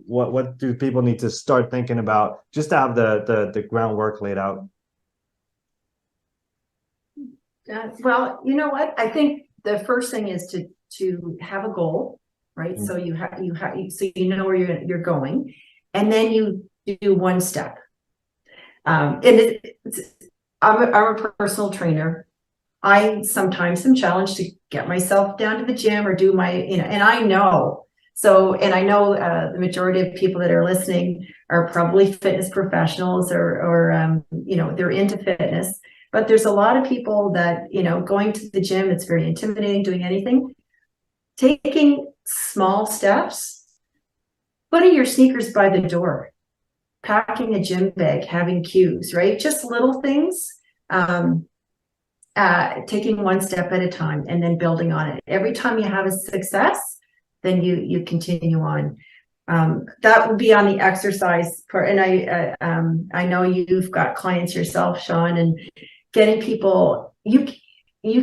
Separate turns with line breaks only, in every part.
what do people need to start thinking about just to have the groundwork laid out?
Well, you know what? I think the first thing is to have a goal, right?
Mm.
So so you know where you're going, and then you do one step. I'm a personal trainer. I sometimes am challenged to get myself down to the gym or do my, and I know. So, and I know the majority of people that are listening are probably fitness professionals or they're into fitness. But there's a lot of people that, going to the gym, it's very intimidating, doing anything. Taking small steps, putting your sneakers by the door, packing a gym bag, having cues, right? Just little things. Taking one step at a time and then building on it. Every time you have a success, then you continue on. That would be on the exercise part. And I know you've got clients yourself, Sean, and getting people, you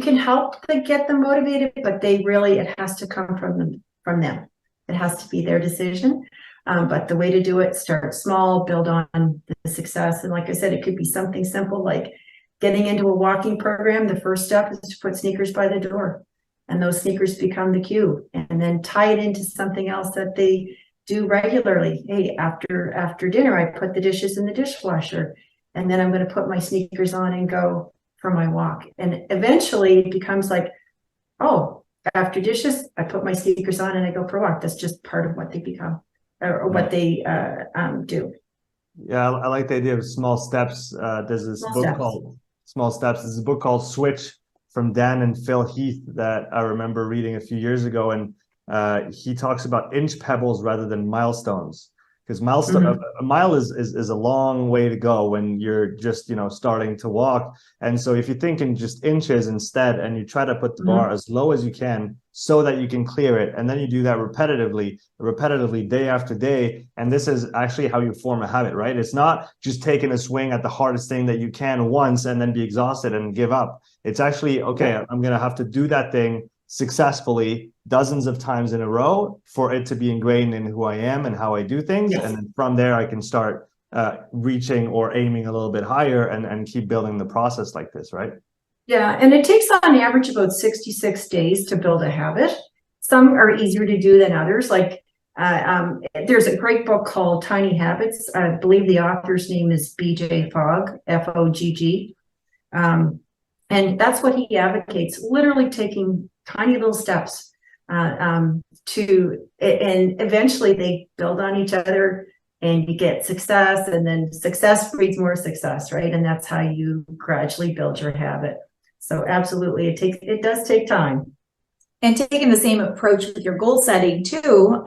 can help to get them motivated, but it has to come from them. It has to be their decision. But the way to do it, start small, build on the success. And like I said, it could be something simple like getting into a walking program. The first step is to put sneakers by the door, and those sneakers become the cue, and then tie it into something else that they do regularly. Hey, after dinner, I put the dishes in the dishwasher, and then I'm going to put my sneakers on and go for my walk. And eventually it becomes like, oh, after dishes, I put my sneakers on and I go for a walk. That's just part of what they become or what they do.
Yeah, I like the idea of small steps. There's this book called Small Steps. There's a book called Switch from Dan and Phil Heath that I remember reading a few years ago, and he talks about inch pebbles rather than milestones, because a mile is a long way to go when you're just starting to walk. And so if you think in just inches instead, and you try to put the bar as low as you can so that you can clear it, and then you do that repetitively day after day, and this is actually how you form a habit, right? It's not just taking a swing at the hardest thing that you can once and then be exhausted and give up. It's actually, okay, I'm gonna have to do that thing successfully dozens of times in a row for it to be ingrained in who I am and how I do things. Yes. And then from there I can start reaching or aiming a little bit higher and keep building the process like this, right?
Yeah, and it takes on average about 66 days to build a habit. Some are easier to do than others. Like there's a great book called Tiny Habits. I believe the author's name is BJ Fogg, Fogg. And that's what he advocates, literally taking tiny little steps and eventually they build on each other and you get success, and then success breeds more success, right? And that's how you gradually build your habit. So absolutely, it does take time.
And taking the same approach with your goal setting too.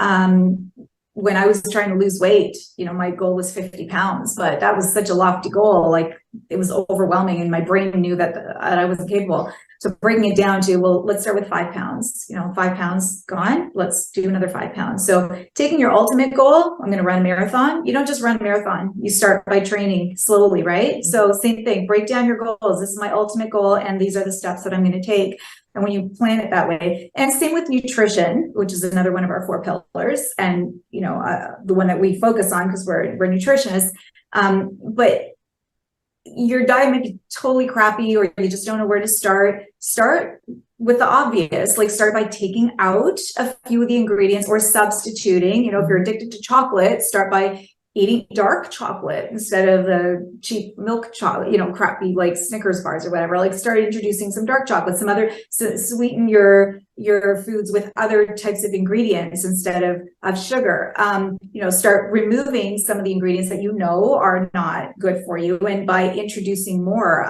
When I was trying to lose weight, my goal was 50 pounds, but that was such a lofty goal. Like it was overwhelming and my brain knew that I wasn't capable. So bringing it down to, well, let's start with 5 pounds, 5 pounds gone. Let's do another 5 pounds. So taking your ultimate goal, I'm going to run a marathon. You don't just run a marathon. You start by training slowly, right? So same thing, break down your goals. This is my ultimate goal. And these are the steps that I'm going to take. And when you plan it that way, and same with nutrition, which is another one of our 4 pillars, and the one that we focus on because we're nutritionists. But your diet might be totally crappy, or you just don't know where to start. Start with the obvious, like start by taking out a few of the ingredients or substituting. If you're addicted to chocolate, start by eating dark chocolate instead of the cheap milk chocolate, crappy like Snickers bars or whatever. Like start introducing some dark chocolate, some other, sweeten your foods with other types of ingredients instead of sugar. Start removing some of the ingredients that are not good for you, and by introducing more.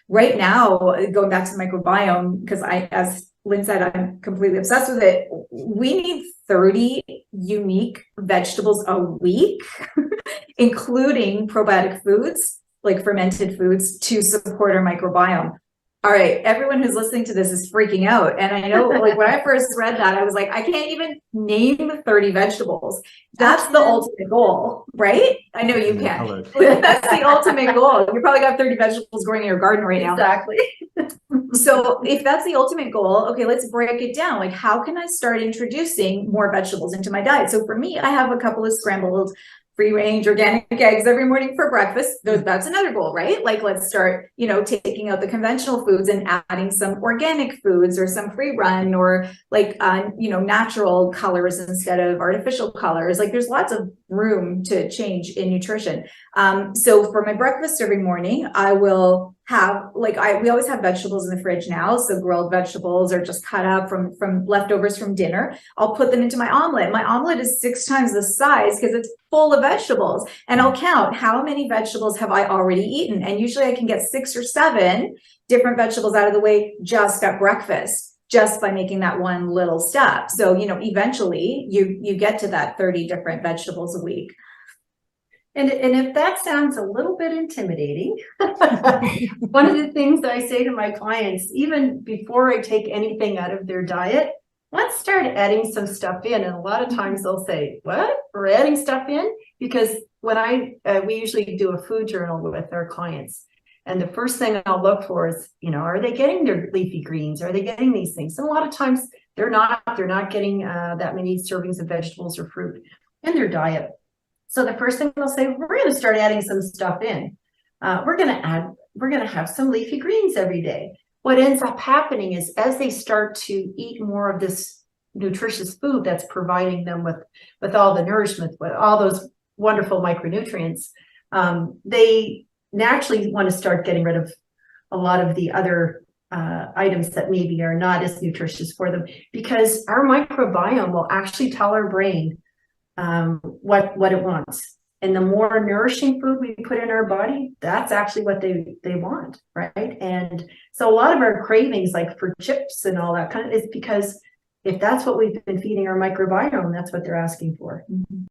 Right now, going back to the microbiome, because as Lynne said, I'm completely obsessed with it. We need 30 unique vegetables a week, including probiotic foods, like fermented foods, to support our microbiome. All right, everyone who's listening to this is freaking out. And I know, like, when I first read that, I was like, I can't even name 30 vegetables. That's the ultimate goal, right? I know you can. That's the ultimate goal. You probably got 30 vegetables growing in your garden right now.
Exactly.
So if that's the ultimate goal, okay, let's break it down. Like, how can I start introducing more vegetables into my diet? So for me, I have a couple of scrambled free range organic eggs every morning for breakfast. That's another goal, right? Like, let's start, taking out the conventional foods and adding some organic foods or some free run or like, natural colors instead of artificial colors. Like, there's lots of room to change in nutrition. So for my breakfast every morning, I will have we always have vegetables in the fridge now. So grilled vegetables are just cut up from leftovers from dinner. I'll put them into my omelet. My omelet is 6 times the size because it's full of vegetables, and I'll count how many vegetables have I already eaten. And usually I can get 6 or 7 different vegetables out of the way just at breakfast, just by making that one little step. So, eventually you get to that 30 different vegetables a week.
And if that sounds a little bit intimidating, one of the things that I say to my clients, even before I take anything out of their diet, let's start adding some stuff in. And a lot of times they'll say, what? We're adding stuff in? Because when we usually do a food journal with our clients. And the first thing I'll look for is, are they getting their leafy greens? Are they getting these things? And a lot of times they're not getting that many servings of vegetables or fruit in their diet. So the first thing they'll say, we're going to start adding some stuff in. We're going to have some leafy greens every day. What ends up happening is as they start to eat more of this nutritious food that's providing them with all the nourishment, with all those wonderful micronutrients, they naturally want to start getting rid of a lot of the other items that maybe are not as nutritious for them, because our microbiome will actually tell our brain what it wants. And the more nourishing food we put in our body, that's actually what they want, right? And so a lot of our cravings, like for chips and all that kind of, is because if that's what we've been feeding our microbiome, that's what they're asking for.